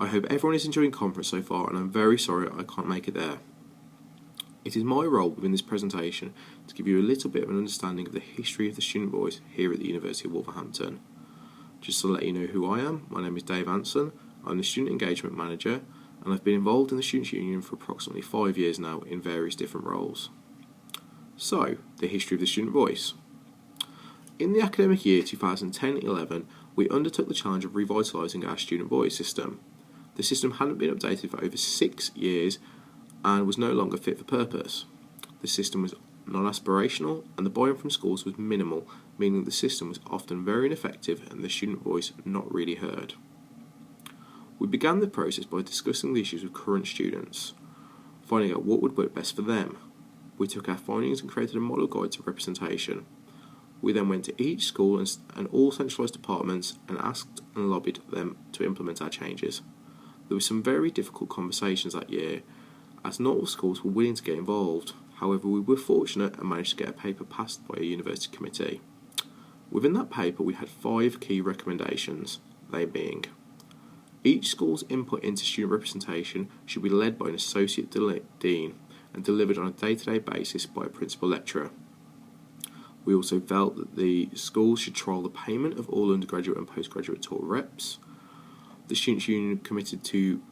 I hope everyone is enjoying conference so far, and I'm very sorry I can't make it there. It is my role within this presentation to give you a little bit of an understanding of the history of the student voice here at the University of Wolverhampton. Just to let you know who I am, my name is Dave Anson, I'm the Student Engagement Manager, and I've been involved in the Students' Union for approximately 5 years now in various different roles. So, the history of the student voice. In the academic year 2010-11, we undertook the challenge of revitalising our student voice system. The system hadn't been updated for over 6 years and was no longer fit for purpose. The system was non-aspirational and the buy-in from schools was minimal, meaning the system was often very ineffective and the student voice not really heard. We began the process by discussing the issues with current students, finding out what would work best for them. We took our findings and created a model guide to representation. We then went to each school and all centralised departments and asked and lobbied them to implement our changes. There were some very difficult conversations that year, as not all schools were willing to get involved. However, we were fortunate and managed to get a paper passed by a university committee. Within that paper, we had 5 key recommendations, they being: each school's input into student representation should be led by an associate dean and delivered on a day-to-day basis by a principal lecturer. We also felt that the schools should trial the payment of all undergraduate and postgraduate tour reps. The Students' Union committed to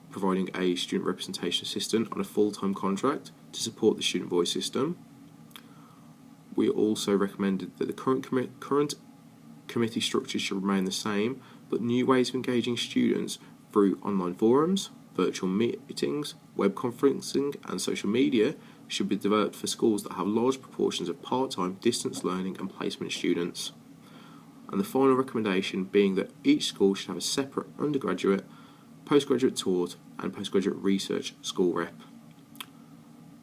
providing a student representation assistant on a full-time contract to support the student voice system. We also recommended that the current committee structures should remain the same, but new ways of engaging students through online forums, virtual meetings, web conferencing and social media should be developed for schools that have large proportions of part-time, distance learning and placement students. And the final recommendation being that each school should have a separate undergraduate, postgraduate taught and postgraduate research school rep.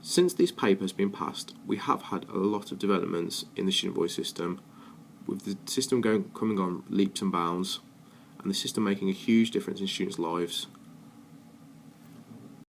Since this paper has been passed, we have had a lot of developments in the student voice system, with the system coming on leaps and bounds, and the system making a huge difference in students' lives.